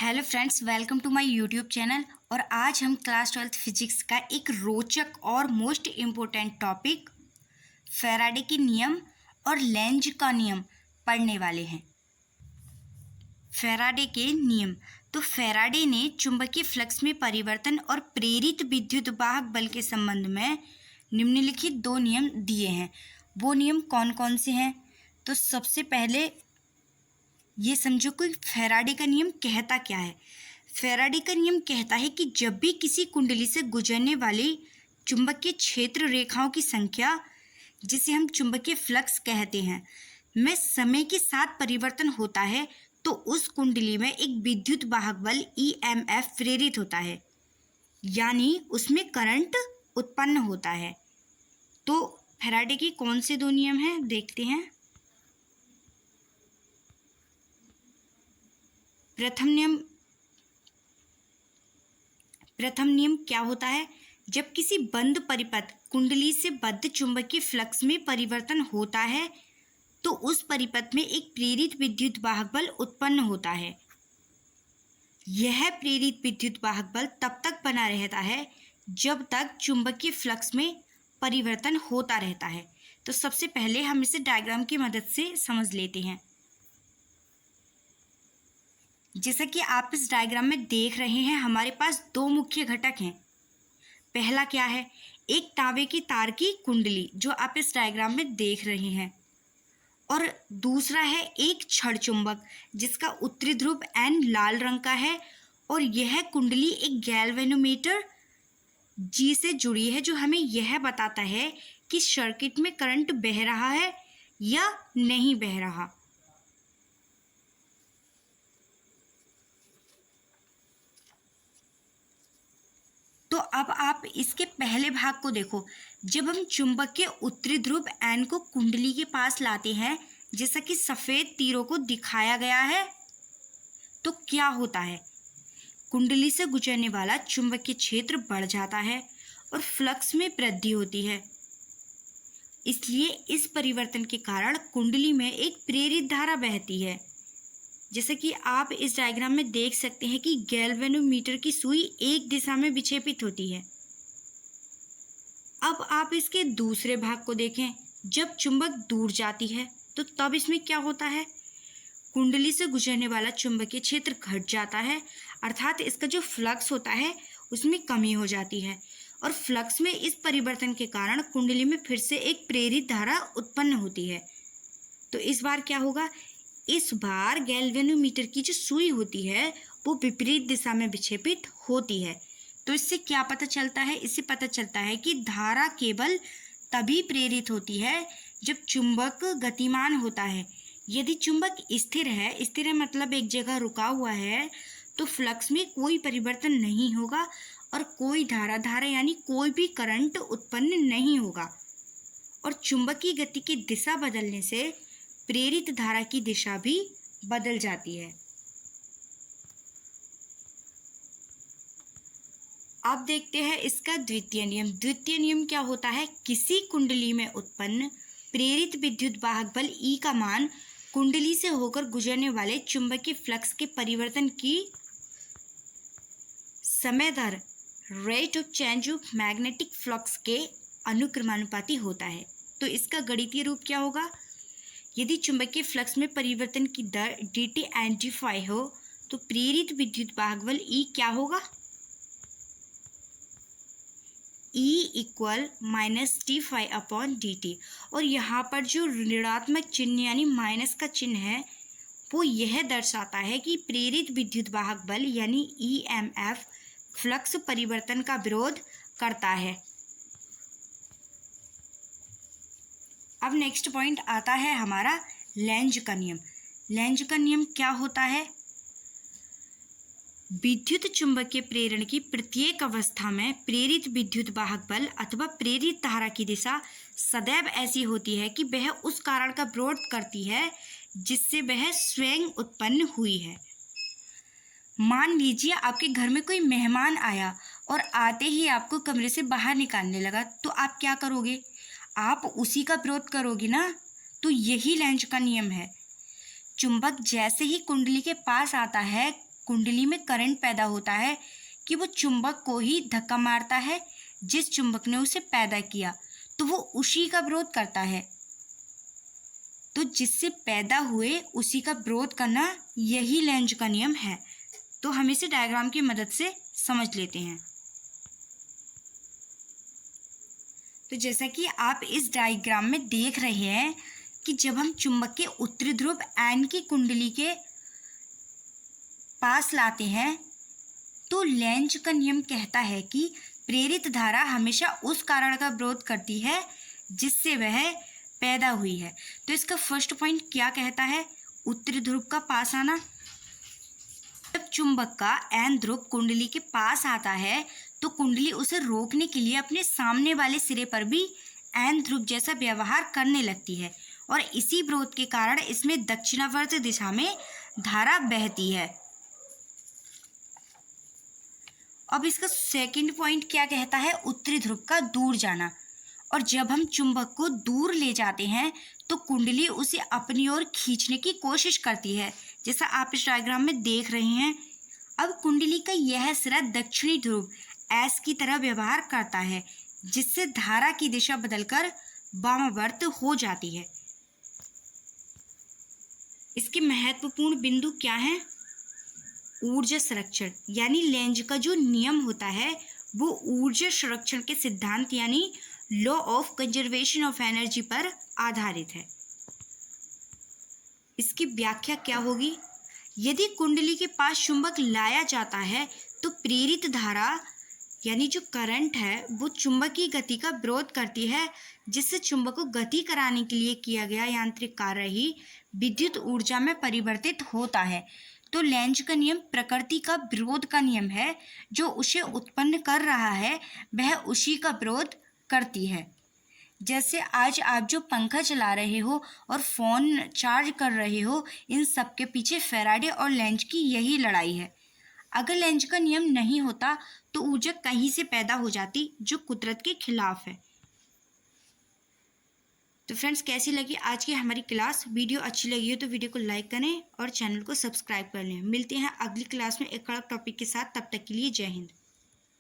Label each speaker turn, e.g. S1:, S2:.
S1: Hello friends, welcome to my YouTube channel. और आज हम क्लास 12th फिजिक्स का एक रोचक और मोस्ट इम्पोर्टेंट टॉपिक फैराडे के नियम और लेंज का नियम पढ़ने वाले हैं। फैराडे के नियम। तो फैराडे ने चुंबकीय फ्लक्स में परिवर्तन और प्रेरित विद्युत वाहक बल के संबंध में निम्नलिखित दो नियम दिए हैं। वो नियम कौन कौन से हैं? तो सबसे पहले ये समझो कि फैराडे का नियम कहता क्या है। फैराडे का नियम कहता है कि जब भी किसी कुंडली से गुजरने वाली चुंबकीय क्षेत्र रेखाओं की संख्या, जिसे हम चुंबकीय फ्लक्स कहते हैं, में समय के साथ परिवर्तन होता है तो उस कुंडली में एक विद्युत वाहक बल EMF प्रेरित होता है, यानी उसमें करंट उत्पन्न होता है। तो फैराडे के कौन से दो नियम हैं देखते हैं। प्रथम नियम क्या होता है? जब किसी बंद परिपथ कुंडली से बद्ध चुंबकीय फ्लक्स में परिवर्तन होता है तो उस परिपथ में एक प्रेरित विद्युत वाहक बल उत्पन्न होता है। यह प्रेरित विद्युत वाहक बल तब तक बना रहता है जब तक चुंबकीय फ्लक्स में परिवर्तन होता रहता है। तो सबसे पहले हम इसे डायग्राम की मदद से समझ लेते हैं। जैसा कि आप इस डायग्राम में देख रहे हैं, हमारे पास दो मुख्य घटक हैं। पहला क्या है? एक तांबे की तार की कुंडली, जो आप इस डायग्राम में देख रहे हैं, और दूसरा है एक छड़ चुंबक जिसका उत्तरी ध्रुव N लाल रंग का है, और यह कुंडली एक गैल्वेनोमीटर G से जुड़ी है, जो हमें यह बताता है कि सर्किट में करंट बह रहा है या नहीं बह रहा। तो अब आप इसके पहले भाग को देखो। जब हम चुंबक के उत्तरी ध्रुव N को कुंडली के पास लाते हैं, जैसा कि सफ़ेद तीरों को दिखाया गया है, तो क्या होता है? कुंडली से गुजरने वाला चुंबकीय क्षेत्र बढ़ जाता है और फ्लक्स में वृद्धि होती है। इसलिए इस परिवर्तन के कारण कुंडली में एक प्रेरित धारा बहती है। जैसे कि आप इस डायग्राम में देख सकते हैं कि गैल्वेनोमीटर की सुई एक दिशा में विक्षेपित होती है। अब आप इसके दूसरे भाग को देखें। जब चुंबक दूर जाती है तो तब इसमें क्या होता है? कुंडली से गुजरने वाला चुंबकीय क्षेत्र घट जाता है, अर्थात इसका जो फ्लक्स होता है उसमें कमी हो जाती है, और फ्लक्स में इस परिवर्तन के कारण कुंडली में फिर से एक प्रेरित धारा उत्पन्न होती है। तो इस बार क्या होगा? इस बार गैल्वेनोमीटर की जो सुई होती है वो विपरीत दिशा में विक्षेपित होती है। तो इससे क्या पता चलता है? इससे पता चलता है कि धारा केवल तभी प्रेरित होती है जब चुंबक गतिमान होता है। यदि चुंबक स्थिर है मतलब एक जगह रुका हुआ है, तो फ्लक्स में कोई परिवर्तन नहीं होगा और कोई धारा यानी कोई भी करंट उत्पन्न नहीं होगा, और चुंबकीय गति की दिशा बदलने से प्रेरित धारा की दिशा भी बदल जाती है। अब देखते हैं इसका द्वितीय नियम। द्वितीय नियम क्या होता है? किसी कुंडली में उत्पन्न प्रेरित विद्युत वाहक बल E का मान कुंडली से होकर गुजरने वाले चुंबकीय फ्लक्स के परिवर्तन की समय दर, rate of change of magnetic flux, के अनुक्रमानुपाती होता है। तो इसका गणितीय रूप क्या होगा? यदि चुंबकीय फ्लक्स में परिवर्तन की दर dt and dφ हो तो प्रेरित विद्युत वाहक बल E क्या होगा? E equal -dφ/dt। और यहाँ पर जो ऋणात्मक चिन्ह यानी माइनस का चिन्ह है वो यह दर्शाता है कि प्रेरित विद्युत वाहक बल यानी EMF फ्लक्स परिवर्तन का विरोध करता है। अब नेक्स्ट पॉइंट आता है हमारा लेंज का नियम। लेंज का नियम क्या होता है? विद्युत चुंबकीय प्रेरण की प्रत्येक अवस्था में प्रेरित विद्युत वाहक बल अथवा प्रेरित धारा की दिशा सदैव ऐसी होती है कि वह उस कारण का विरोध करती है जिससे वह स्वयं उत्पन्न हुई है। मान लीजिए आपके घर में कोई मेहमान आया और आते ही आपको कमरे से बाहर निकालने लगा, तो आप क्या करोगे? आप उसी का विरोध करोगे ना। तो यही लेंज का नियम है। चुंबक जैसे ही कुंडली के पास आता है, कुंडली में करंट पैदा होता है कि वो चुंबक को ही धक्का मारता है जिस चुंबक ने उसे पैदा किया, तो वो उसी का विरोध करता है। तो जिससे पैदा हुए उसी का विरोध करना, यही लेंज का नियम है। तो हम इसे डायग्राम की मदद से समझ लेते हैं। तो जैसा कि आप इस डायग्राम में देख रहे हैं कि जब हम चुंबक के उत्तरी ध्रुव N की कुंडली के पास लाते हैं तो लेंज का नियम कहता है कि प्रेरित धारा हमेशा उस कारण का विरोध करती है जिससे वह पैदा हुई है। तो इसका फर्स्ट पॉइंट क्या कहता है? उत्तरी ध्रुव का पास आना। जब चुंबक का N ध्रुव कुंडली के पास आता है तो कुंडली उसे रोकने के लिए अपने सामने वाले सिरे पर भी N ध्रुव जैसा व्यवहार करने लगती है और इसी विरोध के कारण इसमें दक्षिणावर्त दिशा में धारा बहती है। अब इसका सेकंड पॉइंट क्या कहता है? उत्तरी ध्रुव का दूर जाना। और जब हम चुंबक को दूर ले जाते हैं तो कुंडली उसे अपनी ओर खींचने की कोशिश करती है, जैसा आप इस डायग्राम में देख रहे हैं। अब कुंडली का यह सिरा दक्षिणी ध्रुव S की तरह व्यवहार करता है, जिससे धारा की दिशा बदलकर वामावर्त हो जाती है। इसके महत्वपूर्ण बिंदु क्या हैं? ऊर्जा संरक्षण, यानी लेंज का जो नियम होता है वो ऊर्जा संरक्षण के सिद्धांत यानी law of conservation of energy पर आधारित है। इसकी व्याख्या क्या होगी? यदि कुंडली के पास चुंबक लाया जाता है तो प्रेरित धारा यानी जो करंट है वो चुंबक की गति का विरोध करती है, जिससे चुंबक को गति कराने के लिए किया गया यांत्रिक कार्य ही विद्युत ऊर्जा में परिवर्तित होता है। तो लेंज का नियम प्रकृति का विरोध का नियम है, जो उसे उत्पन्न कर रहा है वह उसी का विरोध करती है। जैसे आज आप जो पंखा चला रहे हो और फ़ोन चार्ज कर रहे हो, इन सब के पीछे फैराडे और लेंज की यही लड़ाई है। अगर लेंज का नियम नहीं होता तो ऊर्जा कहीं से पैदा हो जाती जो कुदरत के खिलाफ है। तो फ्रेंड्स, कैसी लगी आज की हमारी क्लास? वीडियो अच्छी लगी हो तो वीडियो को लाइक करें और चैनल को सब्सक्राइब कर लें। मिलते हैं अगली क्लास में एक और टॉपिक के साथ। तब तक के लिए जय हिंद।